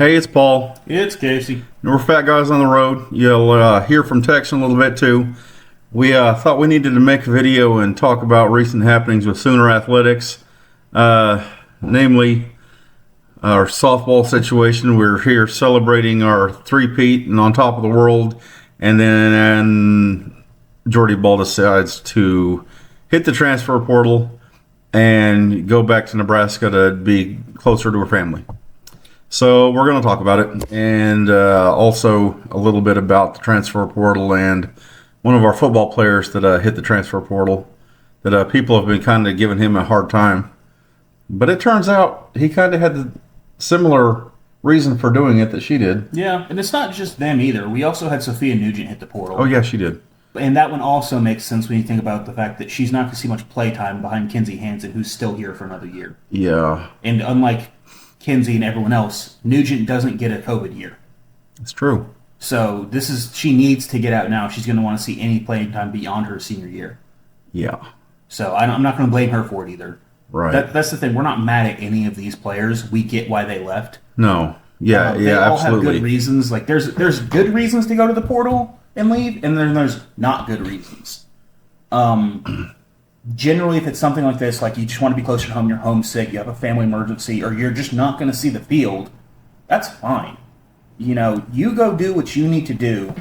Hey, it's Paul. It's Casey. We're Fat Guys on the Road. You'll hear from Tex in a little bit too. We thought we needed to make a video and talk about recent happenings with Sooner Athletics, namely our softball situation. We're here celebrating our three-peat and on top of the world, and then Jordy Bahl decides to hit the transfer portal and go back to Nebraska to be closer to her family. So we're going to talk about it, and also a little bit about the transfer portal and one of our football players that hit the transfer portal that people have been kind of giving him a hard time. But it turns out he kind of had the similar reason for doing it that she did. Yeah, and it's not just them either. We also had Sophia Nugent hit the portal. Oh, yeah, she did. And that one also makes sense when you think about the fact that she's not going to see much play time behind Kinsey Hansen, who's still here for another year. Yeah. And unlike Kinsey and everyone else, Nugent doesn't get a COVID year. It's true. So she needs to get out now. She's going to want to see any playing time beyond her senior year. Yeah. So I'm not going to blame her for it either. Right. That's the thing. We're not mad at any of these players. We get why they left. No. Yeah, They all absolutely. have good reasons. Like there's good reasons to go to the portal and leave, and then there's not good reasons. Generally, if it's something like this, like you just want to be closer to home, you're homesick, you have a family emergency, or you're just not going to see the field, that's fine. You know, you go do what you need to do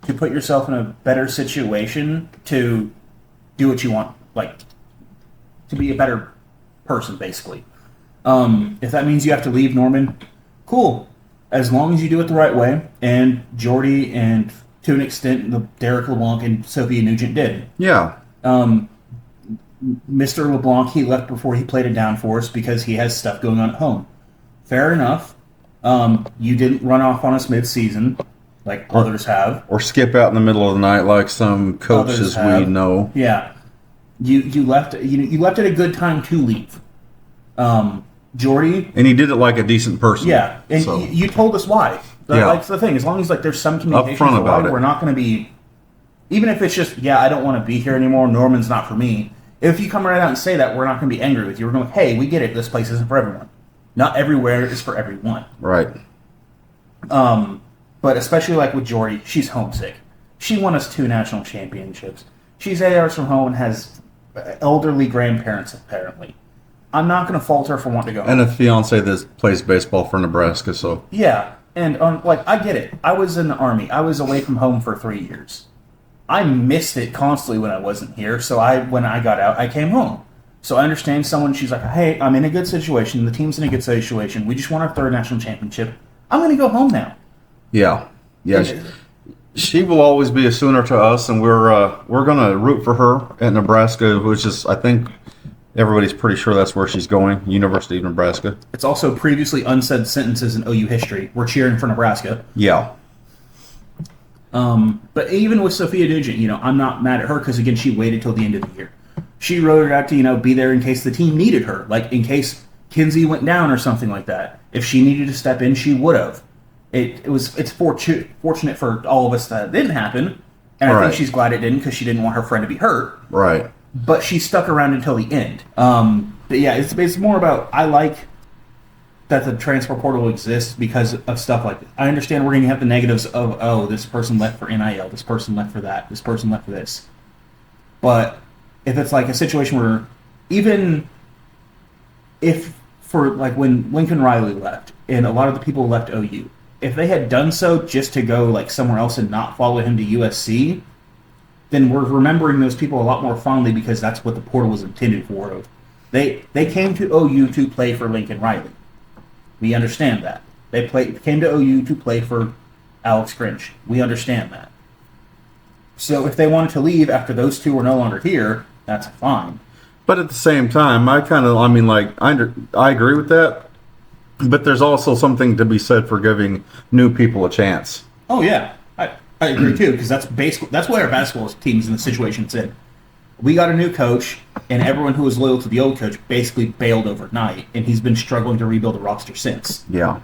to put yourself in a better situation to do what you want, like to be a better person, basically. If that means you have to leave Norman, cool. As long as you do it the right way, and Jordy and to an extent, Derek LeBlanc and Sophia Nugent did. Yeah. Mr. LeBlanc, he left before he played it down for us because he has stuff going on at home. Fair enough. You didn't run off on us mid-season like others have. Or skip out in the middle of the night like some coaches we know. Yeah. You left at a good time to leave. Jordy. And he did it like a decent person. Yeah. And so. you told us why. That's the thing. As long as there's some communication Upfront about it. We're not going to be, even if it's just, I don't want to be here anymore, Norman's not for me. If you come right out and say that, we're not going to be angry with you. We're going, hey, we get it. This place isn't for everyone. Not everywhere is for everyone. Right. But especially like with Jordy, she's homesick. She won us 2 national championships. She's 8 hours from home and has elderly grandparents, apparently. I'm not going to fault her for wanting to go And home. a fiance that plays baseball for Nebraska, so. Yeah, and I get it. I was in the Army. I was away from home for 3 years. I missed it constantly when I wasn't here, so when I got out, I came home. So I understand someone, she's like, hey, I'm in a good situation, the team's in a good situation, we just won our 3rd national championship, I'm going to go home now. Yeah. Yeah. She will always be a Sooner to us, and we're going to root for her at Nebraska, which is, I think, everybody's pretty sure that's where she's going, University of Nebraska. It's also previously unsaid sentences in OU history. We're cheering for Nebraska. Yeah. But even with Sophia Nugent, I'm not mad at her because, again, she waited till the end of the year. She wrote it out to, be there in case the team needed her, like in case Kinsey went down or something like that. If she needed to step in, she would have. It's fortunate for all of us that it didn't happen, and I think she's glad it didn't because she didn't want her friend to be hurt. Right. But she stuck around until the end. But yeah, it's more about, I like that the transfer portal exists because of stuff like this. I understand we're going to have the negatives of, this person left for NIL, this person left for that, this person left for this. But if it's like a situation where, even if for like when Lincoln Riley left and a lot of the people left OU, if they had done so just to go like somewhere else and not follow him to USC, then we're remembering those people a lot more fondly because that's what the portal was intended for. They came to OU to play for Lincoln Riley. We understand that. They came to OU to play for Alex Grinch. We understand that. So if they wanted to leave after those two were no longer here, that's fine. But at the same time, I agree with that. But there's also something to be said for giving new people a chance. Oh yeah, I agree too because that's what our basketball team's in the situation it's in. We got a new coach, and everyone who was loyal to the old coach basically bailed overnight, and he's been struggling to rebuild the roster since. Yeah.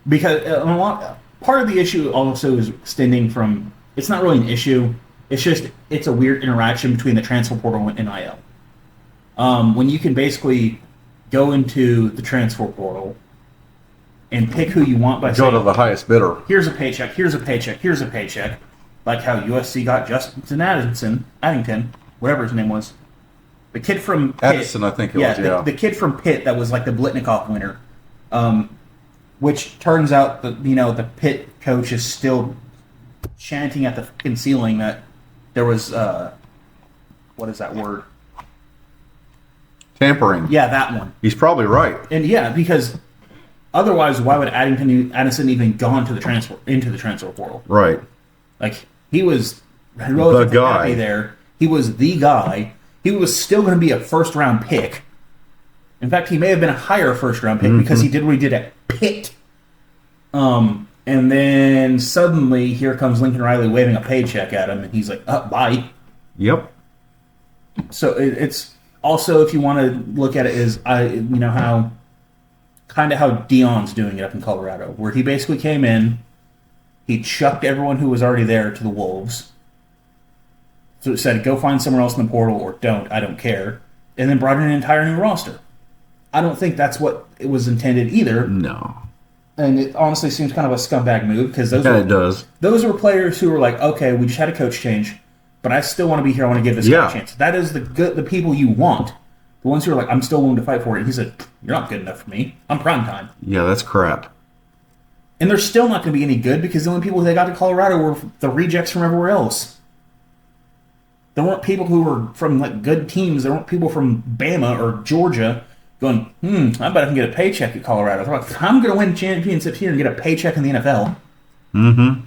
Because part of the issue also is extending from. It's not really an issue. It's a weird interaction between the transfer portal and NIL. When you can basically go into the transfer portal and pick who you want by Go saying, to the highest bidder. here's a paycheck, here's a paycheck, here's a paycheck. Like how USC got Justin Addington, whatever his name was. The kid from Pitt. Addison, I think it was, yeah. The kid from Pitt that was like the Blitnikoff winner. Which turns out that, the Pitt coach is still chanting at the fucking ceiling that there was, what is that word? Tampering. Yeah, that one. He's probably right. And yeah, because otherwise, why would Addison even gone into the transfer portal? Right. Like, he was relatively the guy happy there. He was the guy. He was still going to be a first-round pick. In fact, he may have been a higher first-round pick because he did what he did at Pitt. And then suddenly, here comes Lincoln Riley waving a paycheck at him, and he's like, bye. Yep. So it's also, if you want to look at it, is how Dion's doing it up in Colorado, where he basically came in, he chucked everyone who was already there to the Wolves. So it said, go find somewhere else in the portal or don't, I don't care. And then brought in an entire new roster. I don't think that's what it was intended either. No. And it honestly seems kind of a scumbag move because it does. Those were players who were like, okay, we just had a coach change, but I still want to be here. I want to give this guy a chance. That is the people you want. The ones who are like, I'm still willing to fight for it. And he said, you're not good enough for me. I'm prime time. Yeah, that's crap. And they're still not going to be any good because the only people they got to Colorado were the rejects from everywhere else. There weren't people who were from like good teams. There weren't people from Bama or Georgia going, I bet I can get a paycheck at Colorado. They're like, I'm going to win championships here and get a paycheck in the NFL. Mm-hmm.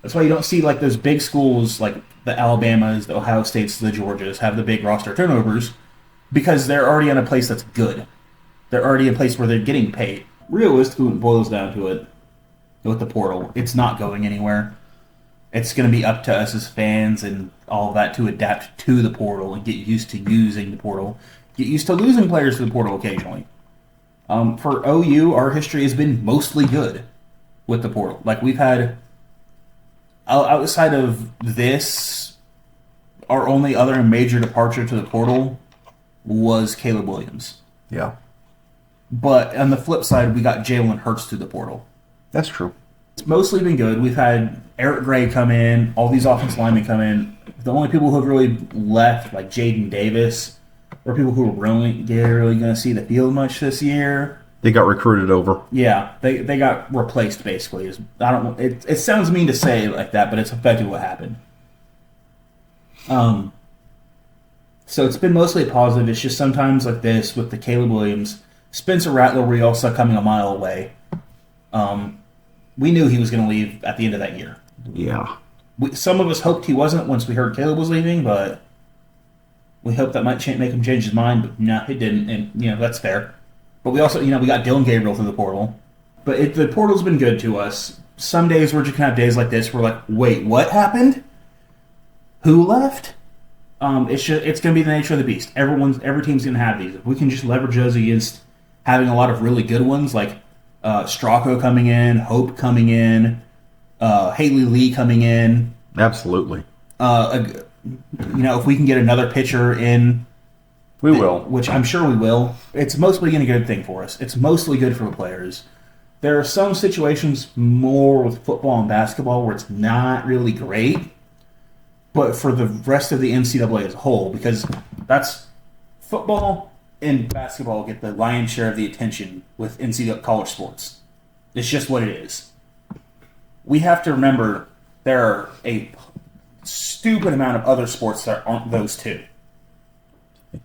That's why you don't see like those big schools like the Alabamas, the Ohio States, the Georgias have the big roster turnovers because they're already in a place that's good. They're already in a place where they're getting paid. Realistically, when it boils down to it, with the portal, it's not going anywhere. It's going to be up to us as fans and all of that to adapt to the portal and get used to using the portal. Get used to losing players to the portal occasionally. For OU, our history has been mostly good with the portal. Like, we've had, outside of this, our only other major departure to the portal was Caleb Williams. Yeah. But on the flip side, we got Jalen Hurts through the portal. That's true. It's mostly been good. We've had Eric Gray come in, all these offensive linemen come in. The only people who have really left, like Jaden Davis, or people who are really going to see the field much this year. They got recruited over. Yeah, they got replaced basically. It sounds mean to say it like that, but it's effectively what happened. So it's been mostly positive. It's just sometimes like this with the Caleb Williams, Spencer Rattler, we all saw coming a mile away. We knew he was going to leave at the end of that year. Yeah. Some of us hoped he wasn't once we heard Caleb was leaving, but we hoped that might make him change his mind. But no, it didn't, and that's fair. But we also, we got Dylan Gabriel through the portal. But the portal's been good to us. Some days we're just going to have days like this where we're like, wait, what happened? Who left? It's going to be the nature of the beast. Every team's going to have these. If we can just leverage those against having a lot of really good ones, like Stracco coming in, Hope coming in, Haley Lee coming in. Absolutely. If we can get another pitcher in, we will. Which I'm sure we will. It's mostly going to be a good thing for us. It's mostly good for the players. There are some situations more with football and basketball where it's not really great, but for the rest of the NCAA as a whole, because that's football and basketball get the lion's share of the attention with NCAA college sports. It's just what it is. We have to remember there are a stupid amount of other sports that aren't those two.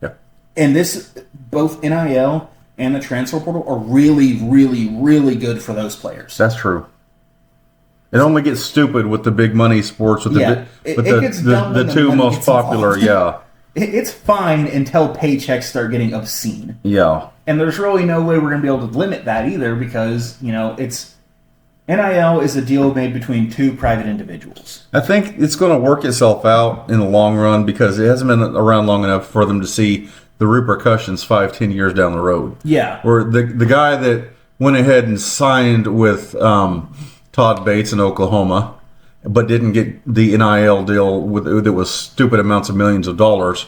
Yeah. And this, both NIL and the transfer portal are really, really, really good for those players. That's true. It only gets stupid with the big money sports, with the two most popular. Yeah. It's fine until paychecks start getting obscene. Yeah. And there's really no way we're going to be able to limit that either because, it's NIL is a deal made between two private individuals. I think it's going to work itself out in the long run because it hasn't been around long enough for them to see the repercussions 5-10 years down the road. Yeah. Where the guy that went ahead and signed with Todd Bates in Oklahoma, but didn't get the NIL deal that was stupid amounts of millions of dollars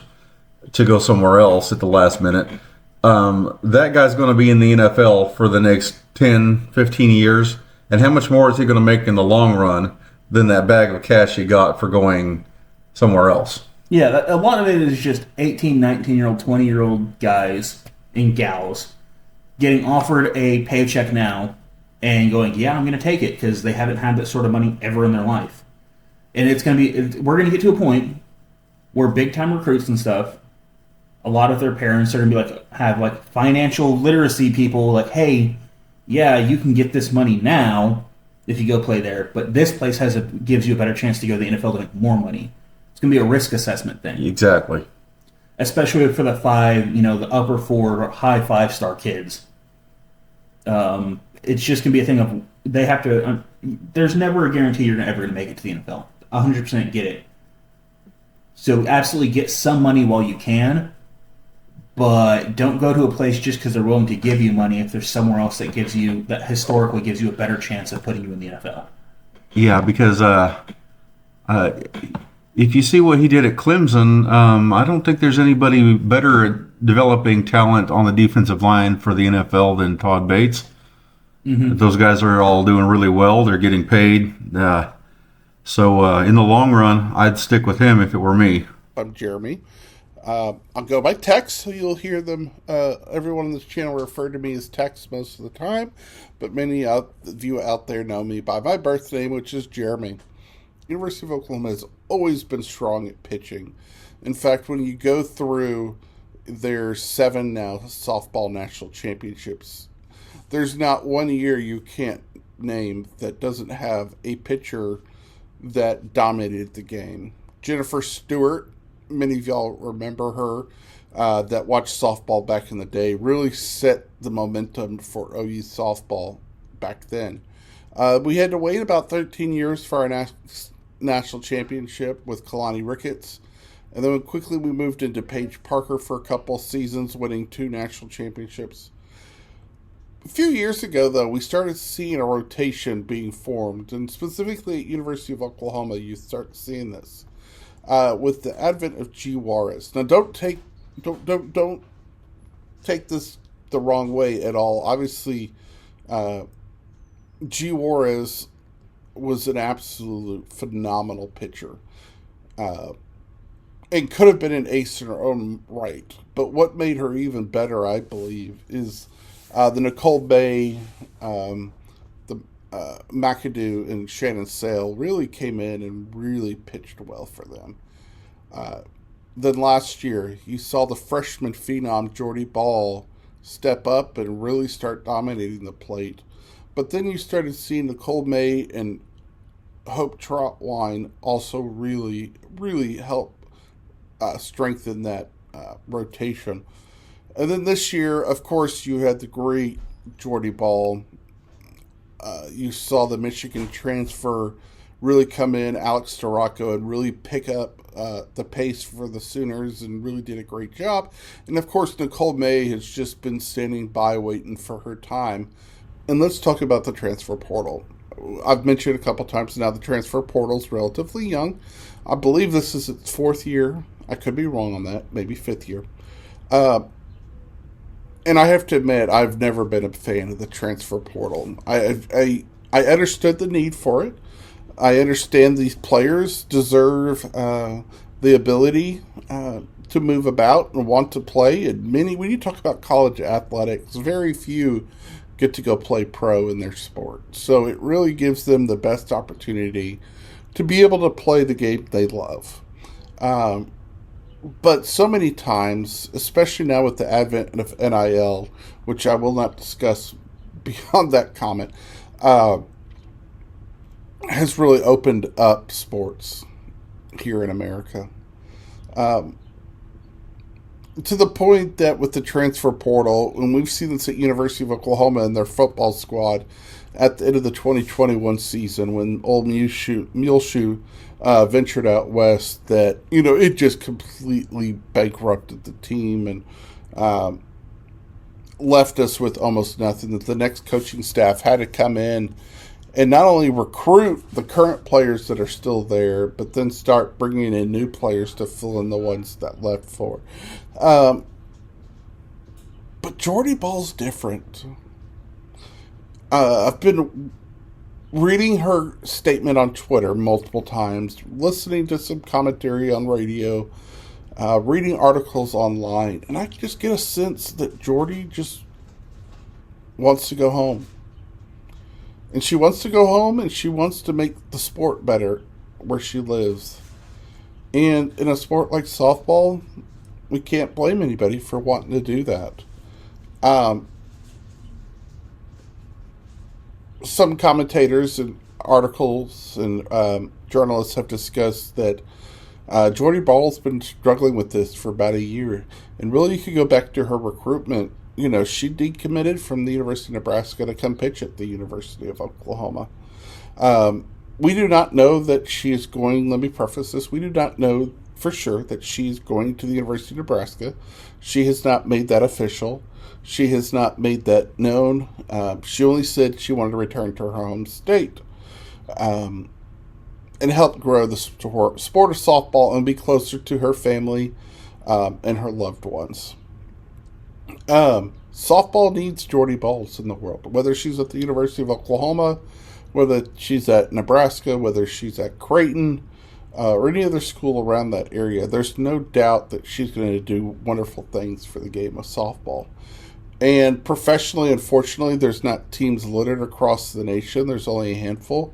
to go somewhere else at the last minute. that guy's going to be in the NFL for the next 10, 15 years. And how much more is he going to make in the long run than that bag of cash he got for going somewhere else? Yeah, a lot of it is just 18, 19-year-old, 20-year-old guys and gals getting offered a paycheck now and going, yeah, I'm going to take it because they haven't had that sort of money ever in their life. And we're going to get to a point where big-time recruits and stuff, a lot of their parents are going to be have financial literacy people like, hey, yeah, you can get this money now if you go play there, but this place gives you a better chance to go to the NFL to make more money. It's going to be a risk assessment thing. Exactly. Especially for the the upper 4, high 5-star kids. It's just going to be a thing of they have to. There's never a guarantee you're ever going to make it to the NFL. 100% get it. So absolutely get some money while you can, but don't go to a place just because they're willing to give you money if there's somewhere else that historically gives you a better chance of putting you in the NFL. Yeah, because if you see what he did at Clemson, I don't think there's anybody better at developing talent on the defensive line for the NFL than Todd Bates. Mm-hmm. Those guys are all doing really well. They're getting paid. So in the long run, I'd stick with him if it were me. I'm Jeremy. I'll go by Tex, so you'll hear them. Everyone on this channel refer to me as Tex most of the time, but many of you out there know me by my birth name, which is Jeremy. University of Oklahoma has always been strong at pitching. In fact, when you go through their 7 now softball national championships, there's not one year you can't name that doesn't have a pitcher that dominated the game. Jennifer Stewart, many of y'all remember her, that watched softball back in the day, really set the momentum for OU softball back then. We had to wait about 13 years for our national championship with Kalani Ricketts, and then quickly we moved into Paige Parker for a couple seasons, winning 2 national championships. A few years ago, though, we started seeing a rotation being formed, and specifically at University of Oklahoma, you start seeing this with the advent of G. Juarez. Now, don't take this the wrong way at all. Obviously, G. Juarez was an absolute phenomenal pitcher, and could have been an ace in her own right. But what made her even better, I believe, is the Nicole May, the McAdoo, and Shannon Sale really came in and really pitched well for them. Then last year, you saw the freshman phenom Jordy Bahl step up and really start dominating the plate. But then you started seeing Nicole May and Hope Trotwine also really, really help strengthen that rotation. And then this year, of course, you had the great Jordy Bahl. You saw the Michigan transfer really come in, Alex Storako, and really pick up the pace for the Sooners and really did a great job. And, of course, Nicole May has just been standing by waiting for her time. And let's talk about the transfer portal. I've mentioned a couple times now the transfer portal is relatively young. I believe this is its 4th year. I could be wrong on that, maybe 5th year. And I have to admit, I've never been a fan of the transfer portal. I understood the need for it. I understand these players deserve the ability to move about and want to play. And when you talk about college athletics, very few get to go play pro in their sport. So it really gives them the best opportunity to be able to play the game they love. But so many times, especially now with the advent of NIL, which I will not discuss beyond that comment, has really opened up sports here in America. To the point that with the transfer portal, and we've seen this at University of Oklahoma and their football squad at the end of the 2021 season when old Muleshoe ventured out west, that, it just completely bankrupted the team and left us with almost nothing. That the next coaching staff had to come in and not only recruit the current players that are still there, but then start bringing in new players to fill in the ones that left for. But Jordy Bahl's different. I've been reading her statement on Twitter multiple times, listening to some commentary on radio, reading articles online, and I just get a sense that Jordy just wants to go home. And she wants to go home, and she wants to make the sport better where she lives. And in a sport like softball, we can't blame anybody for wanting to do that. Some commentators and articles and journalists have discussed that Jordy Bahl's been struggling with this for about a year. And really, you could go back to her recruitment. You know, she decommitted from the University of Nebraska to come pitch at the University of Oklahoma. We do not know that she is going, let me preface this, we do not know for sure that she's going to the University of Nebraska. She has not made that official. She has not made that known. She only said she wanted to return to her home state and help grow the sport of softball and be closer to her family and her loved ones. Softball needs Jordy Bahls in the world, whether she's at the University of Oklahoma, whether she's at Nebraska, whether she's at Creighton, or any other school around that area. There's no doubt that she's going to do wonderful things for the game of softball. And professionally, unfortunately, there's not teams littered across the nation. There's only a handful.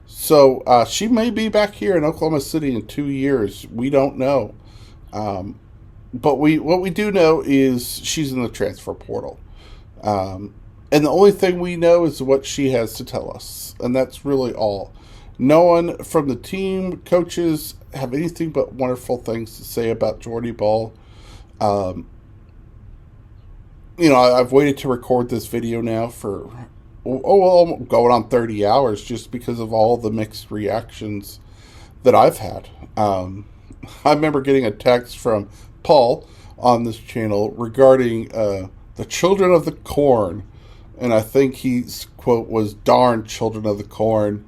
So she may be back here in Oklahoma City in 2 years. We don't know. But what we do know is she's in the transfer portal. And the only thing we know is what she has to tell us. And that's really all. No one from the team, coaches, have anything but wonderful things to say about Jordy Bahl. I've waited to record this video now for, going on 30 hours just because of all the mixed reactions that I've had. I remember getting a text from Paul on this channel regarding the children of the corn. And I think his quote was, "Darn children of the corn."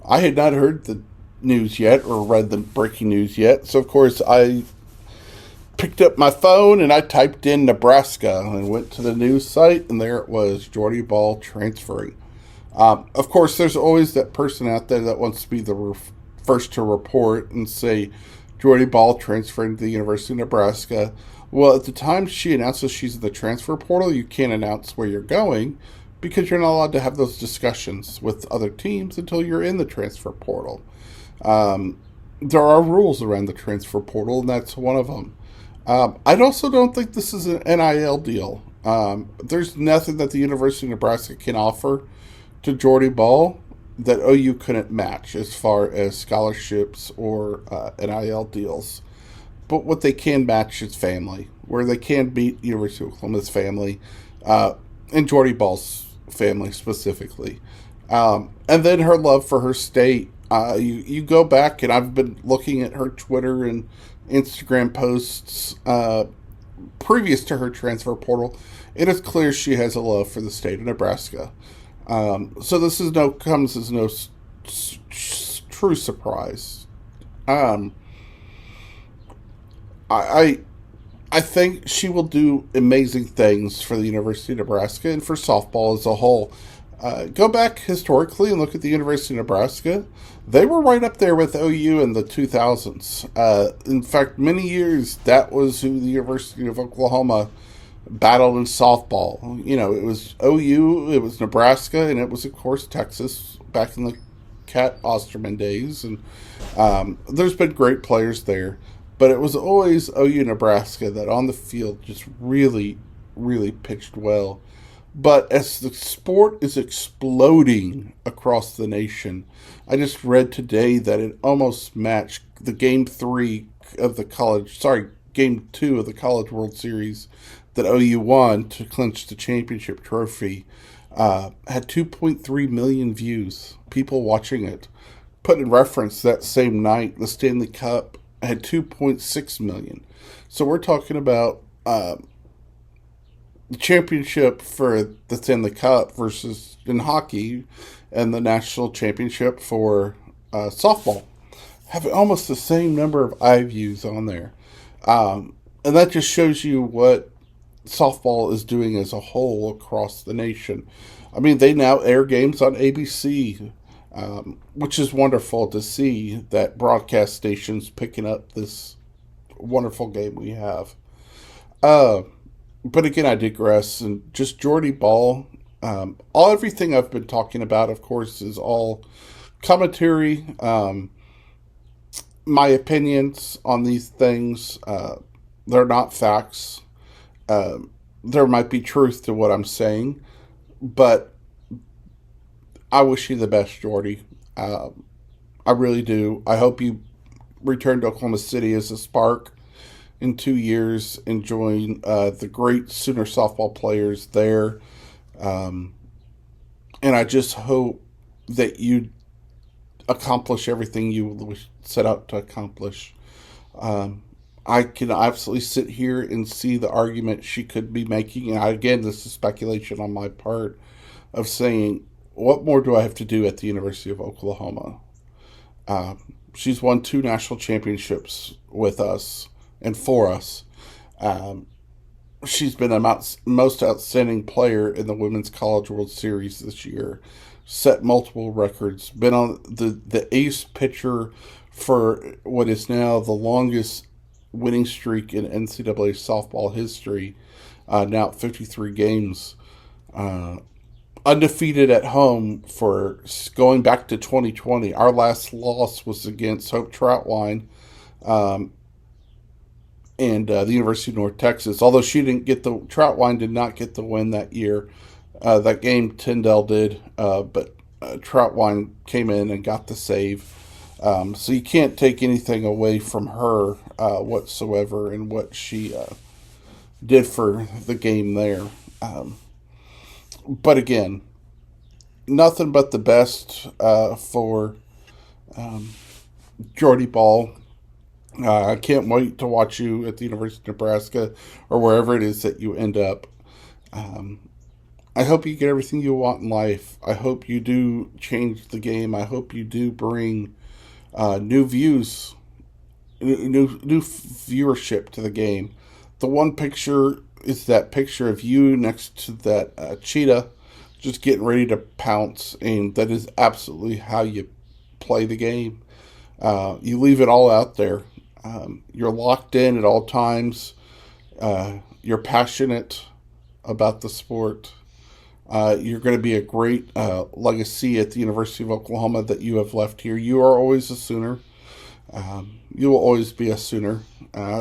I had not heard the news yet or read the breaking news yet. So, of course, I picked up my phone and I typed in Nebraska and went to the news site, and there it was, Jordy Bahl transferring. Of course, there's always that person out there that wants to be the first to report and say Jordy Bahl transferring to the University of Nebraska. Well, at the time she announces she's in the transfer portal, you can't announce where you're going because you're not allowed to have those discussions with other teams until you're in the transfer portal. There are rules around the transfer portal, and that's one of them. I also don't think this is an NIL deal. There's nothing that the University of Nebraska can offer to Jordy Bahl that OU couldn't match as far as scholarships or NIL deals. But what they can match is family, where they can beat University of Oklahoma's family, and Jordy Bahl's family specifically. And then her love for her state. You go back, and I've been looking at her Twitter and Instagram posts previous to her transfer portal. It is clear she has a love for the state of Nebraska. So this comes as no true surprise. I think she will do amazing things for the University of Nebraska and for softball as a whole. Go back historically and look at the University of Nebraska. They were right up there with OU in the 2000s. In fact, many years, that was who the University of Oklahoma battled in softball. You know, it was OU, it was Nebraska, and it was, of course, Texas back in the Cat Osterman days. And there's been great players there. But it was always OU Nebraska that on the field just really, really pitched well. But as the sport is exploding across the nation, I just read today that it almost matched the Game 2 of the College World Series that OU won to clinch the championship trophy. Had 2.3 million views, people watching it. Put in reference, that same night, the Stanley Cup had 2.6 million. So we're talking about the championship for the Stanley Cup versus in hockey and the national championship for softball have almost the same number of eye views on there. And that just shows you what softball is doing as a whole across the nation. I mean, they now air games on ABC, which is wonderful to see that broadcast stations picking up this wonderful game we have. But again, I digress. And just Jordy Bahl, everything I've been talking about, of course, is all commentary. My opinions on these things, they're not facts. There might be truth to what I'm saying, but I wish you the best, Jordy. I really do. I hope you return to Oklahoma City as a Spark in 2 years, enjoying the great Sooner softball players there. And I just hope that you accomplish everything you set out to accomplish. I can absolutely sit here and see the argument she could be making. And again, this is speculation on my part of saying, what more do I have to do at the University of Oklahoma? She's won 2 national championships with us and for us. She's been the most outstanding player in the Women's College World Series this year. Set multiple records. Been on the ace pitcher for what is now the longest winning streak in NCAA softball history. Now at 53 games. Undefeated at home for going back to 2020. Our last loss was against Hope Troutwine and the University of North Texas. Although Troutwine did not get the win that year. That game Tyndall did, but Troutwine came in and got the save. So you can't take anything away from her whatsoever and what she did for the game there. But again, nothing but the best for Jordy Bahl. I can't wait to watch you at the University of Nebraska or wherever it is that you end up. I hope you get everything you want in life. I hope you do change the game. I hope you do bring new views, new viewership to the game. The one picture is that picture of you next to that cheetah just getting ready to pounce, and that is absolutely how you play the game. You leave it all out there. You're locked in at all times. You're passionate about the sport. You're going to be a great legacy at the University of Oklahoma that you have left here. You are always a Sooner. You will always be a Sooner.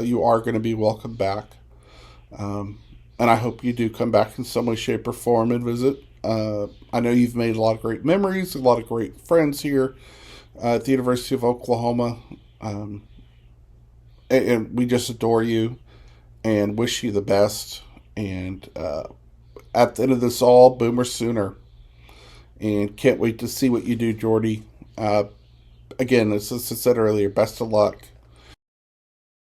You are going to be welcome back. And I hope you do come back in some way, shape, or form and visit. I know you've made a lot of great memories, a lot of great friends here at the University of Oklahoma. And we just adore you and wish you the best. And at the end of this all, Boomer Sooner. And can't wait to see what you do, Jordy. Again, as I said earlier, best of luck.